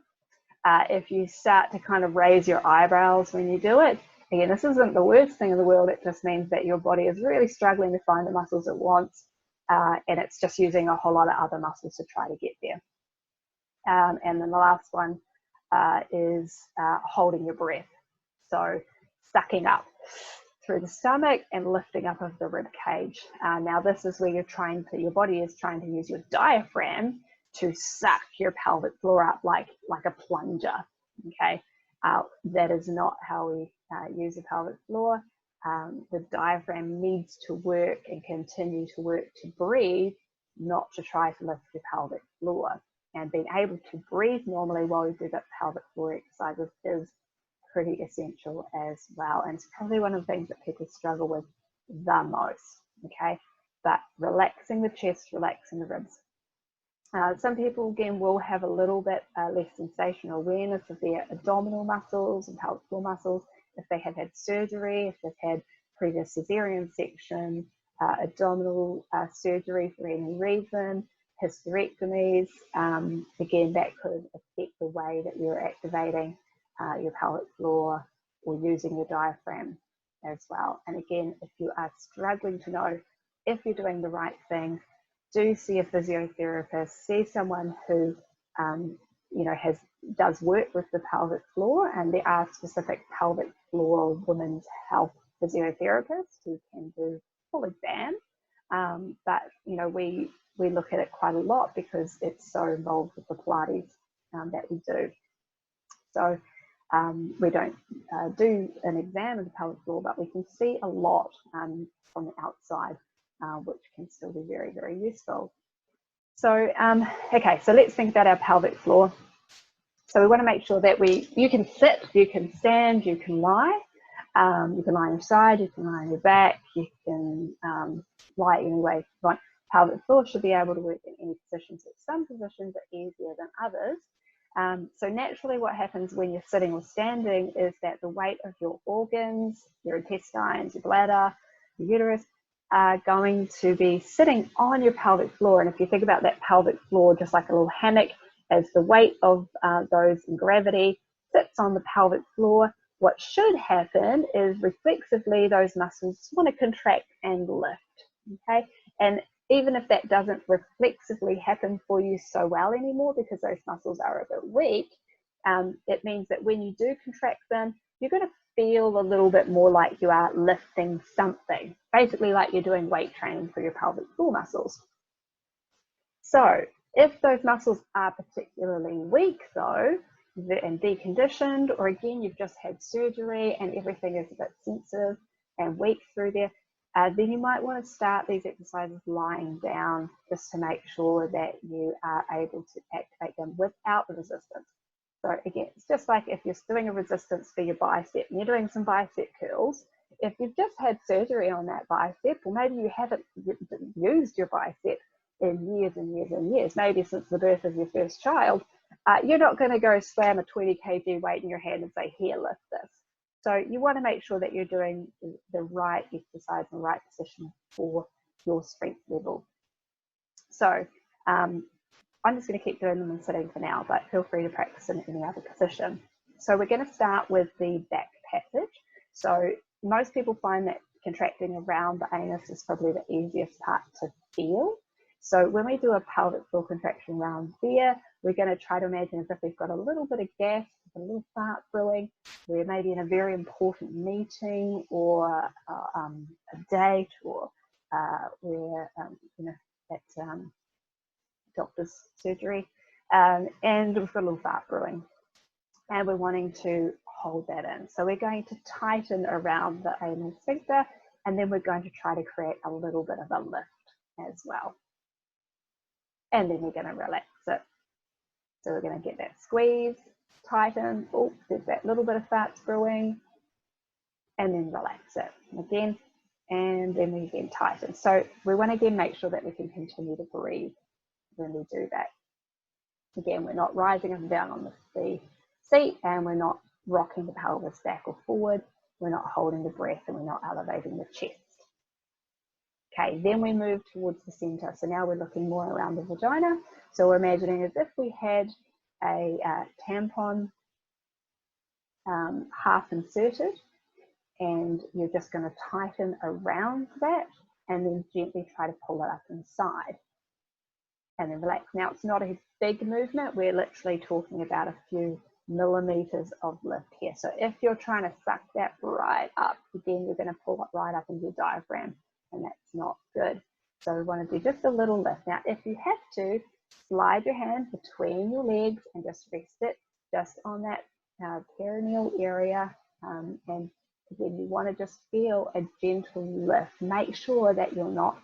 If you start to kind of raise your eyebrows when you do it, again, this isn't the worst thing in the world. It just means that your body is really struggling to find the muscles it wants, and it's just using a whole lot of other muscles to try to get there. And then the last one is holding your breath. So sucking up through the stomach and lifting up of the rib cage. Now this is where your body is trying to use your diaphragm to suck your pelvic floor up like a plunger. Okay, that is not how we use the pelvic floor. The diaphragm needs to work and continue to work to breathe, not to try to lift your pelvic floor. And being able to breathe normally while you do that pelvic floor exercises is pretty essential as well. And it's probably one of the things that people struggle with the most, okay? But relaxing the chest, relaxing the ribs. Some people, again, will have a little bit less sensation or awareness of their abdominal muscles and pelvic floor muscles if they have had surgery, if they've had previous cesarean section, abdominal surgery for any reason, hysterectomies. Again, that could affect the way that you're activating your pelvic floor or using your diaphragm as well. And again, if you are struggling to know if you're doing the right thing, do see a physiotherapist, see someone who does work with the pelvic floor, and there are specific pelvic floor women's health physiotherapists who can do full exam. But we look at it quite a lot because it's so involved with the Pilates that we do. So we don't do an exam of the pelvic floor, but we can see a lot from the outside, which can still be very, very useful. So, okay, so let's think about our pelvic floor. So we want to make sure that you can sit, you can stand, you can lie. You can lie on your side, you can lie on your back, you can lie any way you want. Pelvic floor should be able to work in any position. So some positions are easier than others. So naturally what happens when you're sitting or standing is that the weight of your organs, your intestines, your bladder, your uterus are going to be sitting on your pelvic floor. And if you think about that pelvic floor just like a little hammock, as the weight of those in gravity sits on the pelvic floor, what should happen is reflexively those muscles want to contract and lift, okay? And even if that doesn't reflexively happen for you so well anymore because those muscles are a bit weak, it means that when you do contract them, you're going to feel a little bit more like you are lifting something, basically like you're doing weight training for your pelvic floor muscles. So if those muscles are particularly weak though, and deconditioned, or again, you've just had surgery and everything is a bit sensitive, and weeks through there, then you might want to start these exercises lying down just to make sure that you are able to activate them without the resistance. So again, it's just like if you're doing a resistance for your bicep and you're doing some bicep curls, if you've just had surgery on that bicep, or maybe you haven't used your bicep in years and years and years, maybe since the birth of your first child, you're not going to go slam a 20 kg weight in your hand and say, here, lift this. So you want to make sure that you're doing the right exercise in the right position for your strength level. So I'm just going to keep doing them in sitting for now, but feel free to practice in any other position. So we're going to start with the back passage. So most people find that contracting around the anus is probably the easiest part to feel. So when we do a pelvic floor contraction around there, we're going to try to imagine as if we've got a little bit of gas, a little fart brewing. We're maybe in a very important meeting or a date, or we're at doctor's surgery, and we've got a little fart brewing, and we're wanting to hold that in. So we're going to tighten around the anal sphincter, and then we're going to try to create a little bit of a lift as well. And then we're going to relax it. So we're going to get that squeeze, tighten. Oh, there's that little bit of farts brewing, and then relax it again, and then we again tighten. So we want to again make sure that we can continue to breathe when we do that. Again, we're not rising up and down on the seat, and we're not rocking the pelvis back or forward. We're not holding the breath, and we're not elevating the chest. Okay, then we move towards the center. So now we're looking more around the vagina. So we're imagining as if we had a tampon half inserted, and you're just going to tighten around that and then gently try to pull it up inside and then relax. Now, it's not a big movement. We're literally talking about a few millimeters of lift here. So if you're trying to suck that right up, again, you're going to pull it right up into your diaphragm, and that's not good. So we want to do just a little lift. Now, if you have to, slide your hand between your legs and just rest it just on that perineal area. And again, you want to just feel a gentle lift. Make sure that you're not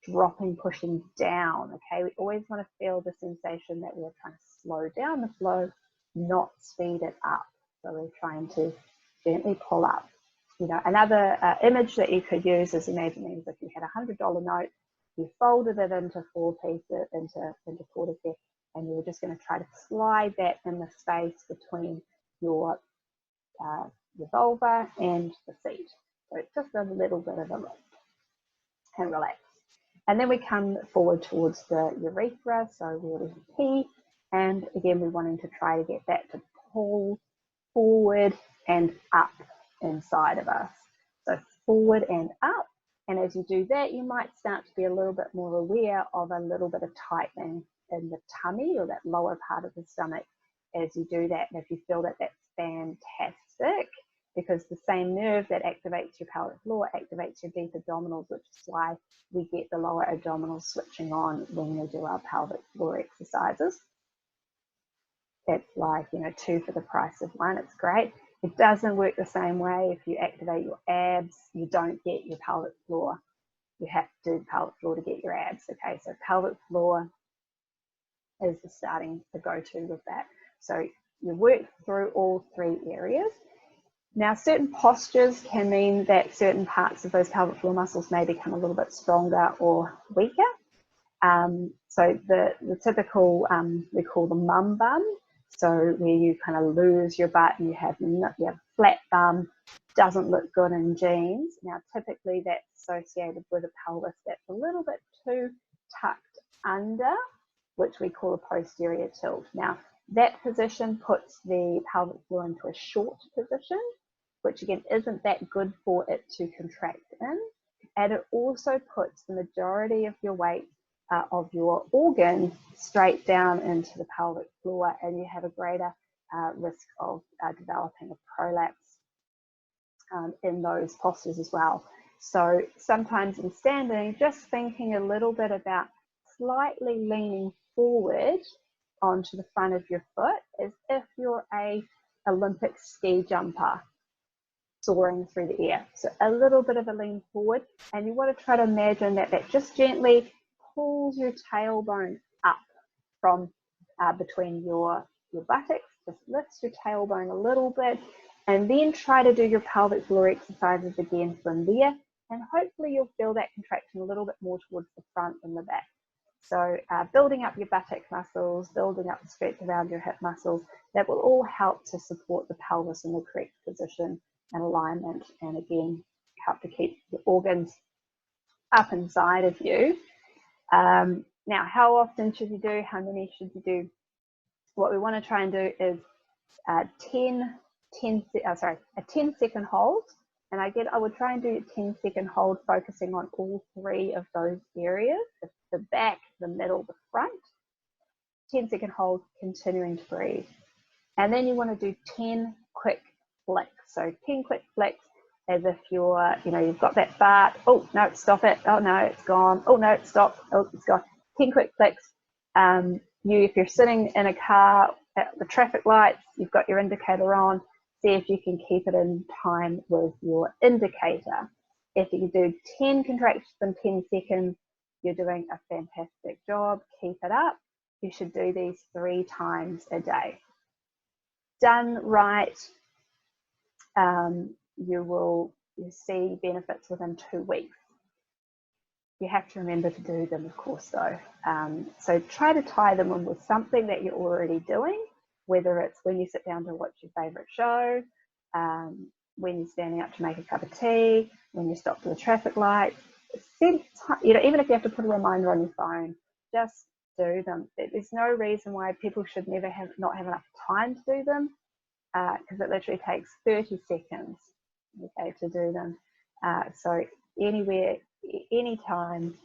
dropping, pushing down. Okay, we always want to feel the sensation that we're trying to slow down the flow, not speed it up. So we're trying to gently pull up. You know, another image that you could use is imagining as if you had a $100 note, you folded it into 4 pieces, into quarters there, and you were just going to try to slide that in the space between your vulva and the seat. So it's just a little bit of a lift and relax. And then we come forward towards the urethra, so we're in P, and again we're wanting to try to get that to pull forward and up inside of us. So forward and up, and as you do that, you might start to be a little bit more aware of a little bit of tightening in the tummy or that lower part of the stomach as you do that. And if you feel that, that's fantastic, because the same nerve that activates your pelvic floor activates your deep abdominals, which is why we get the lower abdominals switching on when we do our pelvic floor exercises. It's like, you know, 2 for the price of 1. It's great. It doesn't work the same way if you activate your abs. You don't get your pelvic floor. You have to do the pelvic floor to get your abs. Okay, so pelvic floor is the go-to with that. So you work through all 3 areas. Now, certain postures can mean that certain parts of those pelvic floor muscles may become a little bit stronger or weaker. So the typical, we call the mum bum. So where you kind of lose your butt and you have flat bum, doesn't look good in jeans. Now, typically that's associated with a pelvis that's a little bit too tucked under, which we call a posterior tilt. Now, that position puts the pelvic floor into a short position, which again isn't that good for it to contract in. And it also puts the majority of your weight of your organ straight down into the pelvic floor, and you have a greater risk of developing a prolapse in those postures as well. So sometimes in standing, just thinking a little bit about slightly leaning forward onto the front of your foot as if you're a Olympic ski jumper. soaring through the air. So a little bit of a lean forward, and you want to try to imagine that that just gently pulls your tailbone up from between your buttocks. Just lifts your tailbone a little bit, and then try to do your pelvic floor exercises again from there, and hopefully you'll feel that contraction a little bit more towards the front than the back. So building up your buttock muscles, building up the stretch around your hip muscles, that will all help to support the pelvis in the correct position and alignment, and again, help to keep the organs up inside of you. Now, how often should you do? How many should you do? What we want to try and do is a 10-second hold. And again, I would try and do a 10-second hold, focusing on all three of those areas, the back, the middle, the front. 10-second hold, continuing to breathe. And then you want to do 10 quick flicks. So 10 quick flicks as if you're, you've got that fart. Oh, no, stop it. Oh, no, it's gone. Oh, no, stop. Oh, it's gone. 10 quick flicks. If you're sitting in a car at the traffic lights, you've got your indicator on, see if you can keep it in time with your indicator. If you do 10 contractions in 10 seconds, you're doing a fantastic job. Keep it up. You should do these 3 times a day. Done right, you'll see benefits within 2 weeks. You have to remember to do them, of course, though. So try to tie them in with something that you're already doing, whether it's when you sit down to watch your favourite show, when you're standing up to make a cup of tea, when you stop for the traffic light. Even if you have to put a reminder on your phone, just do them. There's no reason why people should not have enough time to do them, because it literally takes 30 seconds, okay, to do them. So anywhere, anytime,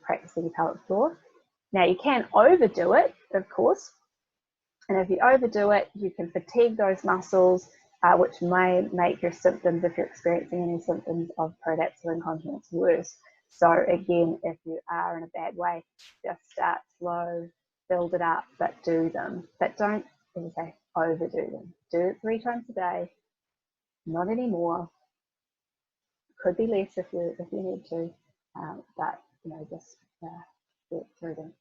practicing your pelvic floor. Now you can overdo it, of course, and if you overdo it, you can fatigue those muscles, which may make your symptoms, if you're experiencing any symptoms of prolapse or incontinence, worse. So again, if you are in a bad way, just start slow, build it up, but do them. But don't, as I say, overdo them. Do it 3 times a day, not anymore. Could be less if you need to, but just work through them.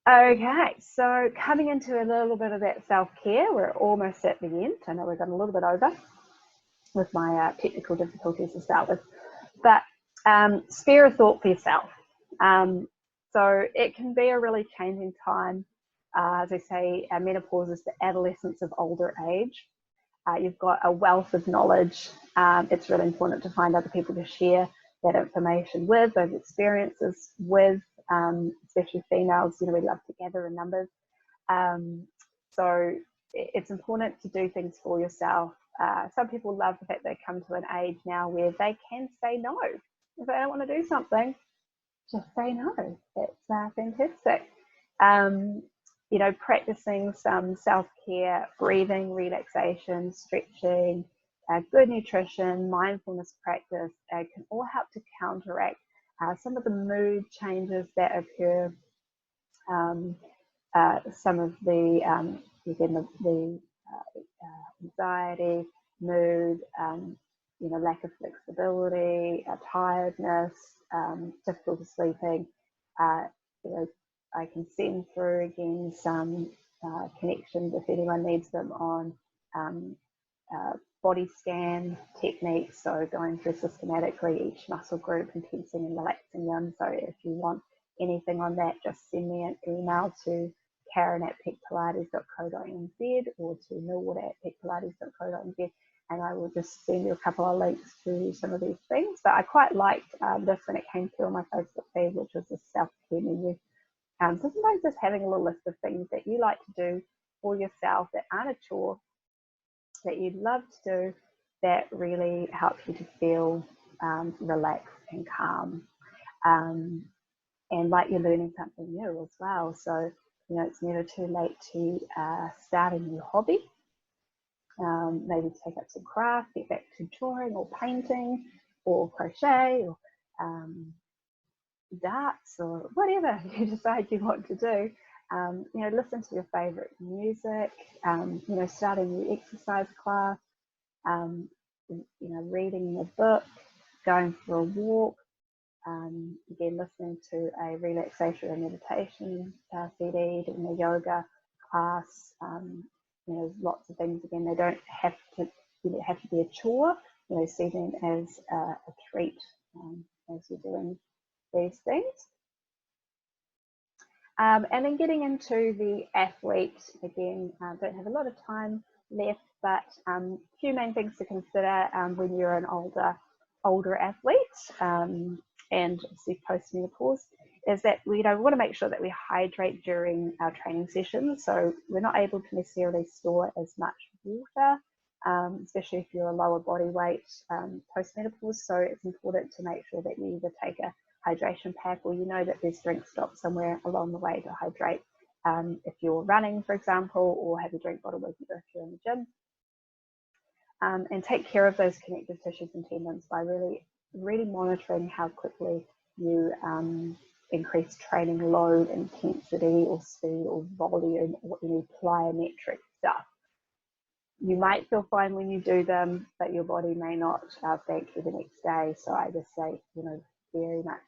Okay, so coming into a little bit of that self-care, we're almost at the end. I know we've gone a little bit over with my technical difficulties to start with, but spare a thought for yourself. So it can be a really changing time. As I say, menopause is the adolescence of older age. You've got a wealth of knowledge. It's really important to find other people to share that information with, those experiences with, especially females. We love to gather in numbers. So it's important to do things for yourself. Some people love the fact they come to an age now where they can say no. If they don't want to do something, just say no. It's fantastic. Practicing some self-care, breathing, relaxation, stretching, good nutrition, mindfulness practice can all help to counteract some of the mood changes that occur, some of the, anxiety, mood, lack of flexibility, tiredness, difficulty sleeping. I can send through again some connections if anyone needs them on body scan techniques, so going through systematically each muscle group and tensing and relaxing them. So if you want anything on that, just send me an email to karen@peakpilates.co.nz or to millwood@peakpilates.co.nz, and I will just send you a couple of links to some of these things. But I quite liked this when it came through on my Facebook feed, which was the self-care menu. So sometimes just having a little list of things that you like to do for yourself that aren't a chore, that you'd love to do, that really help you to feel relaxed and calm, and like you're learning something new as well. So it's never too late to start a new hobby. Maybe take up some craft, get back to drawing or painting or crochet or darts or whatever you decide you want to do. Listen to your favorite music, start a new exercise class, reading a book, going for a walk, again, listening to a relaxation and meditation CD, doing a yoga class, lots of things. Again, they don't have to be a chore. See them as a treat as you're doing these things. And then getting into the athlete, again, don't have a lot of time left, but a few main things to consider when you're an older athlete, and obviously post-menopause, is that we want to make sure that we hydrate during our training sessions. So we're not able to necessarily store as much water, especially if you're a lower body weight post-menopause. So it's important to make sure that you either take a hydration pack, or that there's drink stops somewhere along the way to hydrate if you're running, for example, or have a drink bottle with you if you're in the gym. And take care of those connective tissues and tendons by really monitoring how quickly you increase training load, intensity, or speed, or volume, or any plyometric stuff. You might feel fine when you do them, but your body may not thank you the next day. So I just say, very much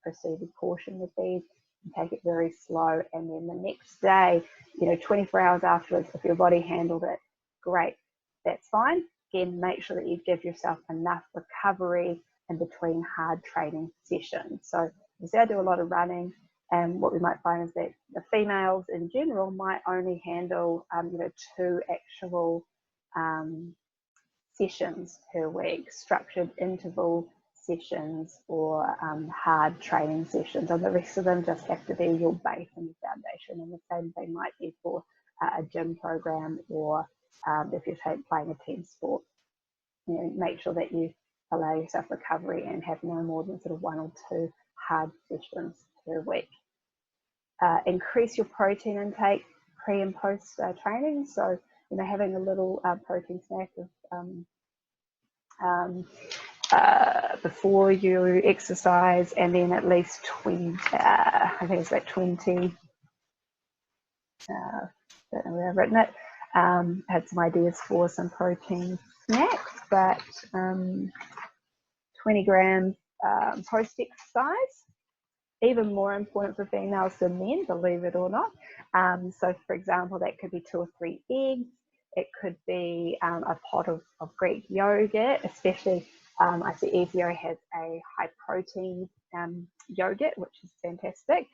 proceed with caution with these, and take it very slow. And then the next day, 24 hours afterwards, if your body handled it, great, that's fine. Again, make sure that you give yourself enough recovery in between hard training sessions. So I do a lot of running, and what we might find is that the females in general might only handle 2 actual sessions per week, structured interval sessions, or hard training sessions, and the rest of them just have to be your base and your foundation. And the same thing might be for a gym program, or if you're playing a team sport. Make sure that you allow yourself recovery and have no more than sort of 1 or 2 hard sessions per week. Increase your protein intake pre and post training. So having a little protein snack of before you exercise, and then at least 20, I think it's like 20, don't know where I've written it. Had some ideas for some protein snacks, but 20 grams post-exercise. Even more important for females than men, believe it or not. So for example, that could be 2 or 3 eggs. It could be a pot of Greek yogurt, especially I see Ezio has a high protein yogurt, which is fantastic.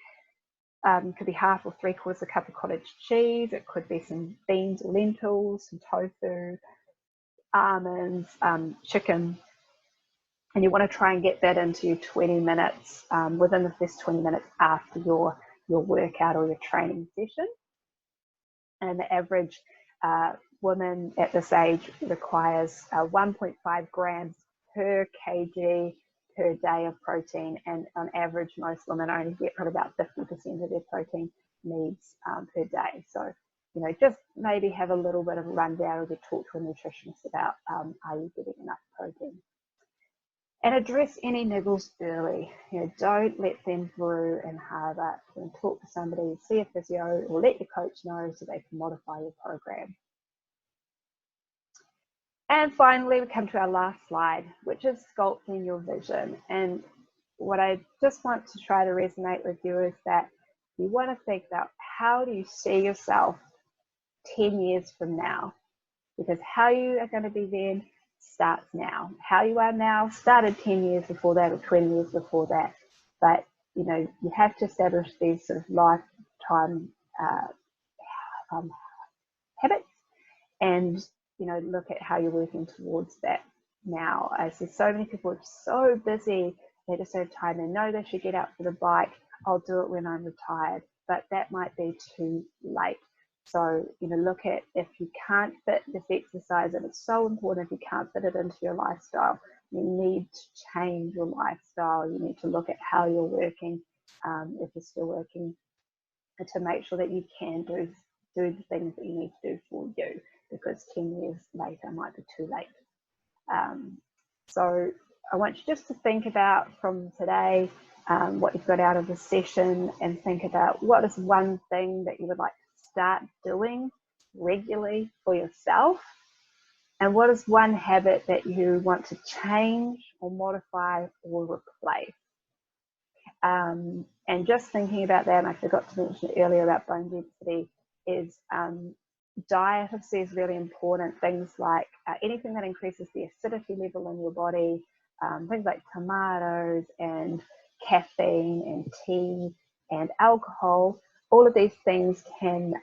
Could be half or 3/4 a cup of cottage cheese. It could be some beans or lentils, some tofu, almonds, chicken. And you want to try and get that into your 20 minutes, within the first 20 minutes after your workout or your training session. And the average woman at this age requires 1.5 grams per kg per day of protein. And on average, most women only get probably about 50% of their protein needs per day. So, just maybe have a little bit of a rundown, or talk to a nutritionist about are you getting enough protein? And address any niggles early. Don't let them brew and harbour. Talk to somebody, see a physio, or let your coach know so they can modify your program. And finally, we come to our last slide, which is sculpting your vision. And what I just want to try to resonate with you is that you want to think about, how do you see yourself 10 years from now? Because how you are going to be then starts now. How you are now started 10 years before that, or 20 years before that. But you have to establish these sort of lifetime habits, and look at how you're working towards that now. I see so many people are so busy, they just don't have time. They know they should get out for the bike. I'll do it when I'm retired, but that might be too late. So, look at, if you can't fit this exercise, and it's so important, if you can't fit it into your lifestyle, you need to change your lifestyle. You need to look at how you're working, if you're still working, to make sure that you can do the things that you need to do for you, because 10 years later might be too late. So I want you just to think about from today what you've got out of the session, and think about what is one thing that you would like to start doing regularly for yourself, And what is one habit that you want to change or modify or replace? And just thinking about that, and I forgot to mention earlier about bone density, is diet obviously is really important. Things like anything that increases the acidity level in your body, things like tomatoes and caffeine and tea and alcohol, all of these things can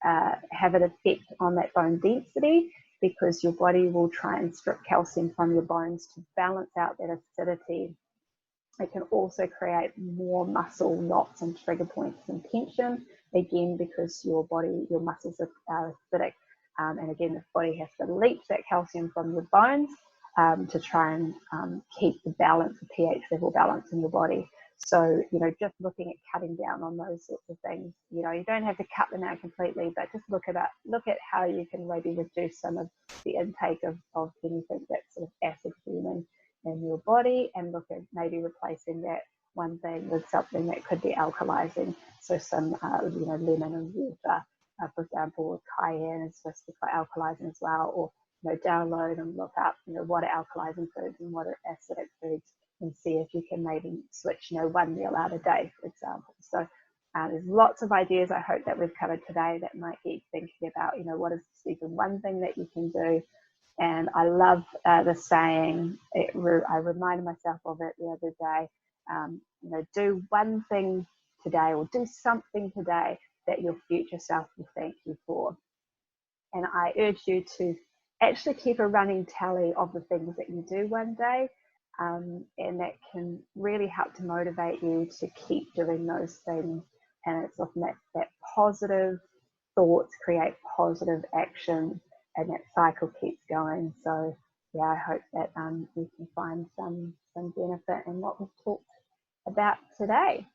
have an effect on that bone density, because your body will try and strip calcium from your bones to balance out that acidity. It can also create more muscle knots and trigger points and tension, again, because your muscles are acidic. And again, the body has to leach that calcium from your bones to try and keep the balance, the pH level balance in your body. So, just looking at cutting down on those sorts of things, you don't have to cut them out completely, but just look at how you can maybe reduce some of the intake of anything that's sort of acid human in your body, and look at maybe replacing that one thing with something that could be alkalizing. So some, lemon and water, for example, or cayenne is supposed to be quite alkalizing as well. Or download and look up, what are alkalizing foods and what are acidic foods, and see if you can maybe switch, one meal out a day, for example. So there's lots of ideas I hope that we've covered today that might get you thinking about, what is even one thing that you can do. And I love the saying, I reminded myself of it the other day, do one thing today, or do something today that your future self will thank you for. And I urge you to actually keep a running tally of the things that you do one day, and that can really help to motivate you to keep doing those things. And it's often that positive thoughts create positive action, and that cycle keeps going. So yeah, I hope that you can find some benefit in what we've talked about today.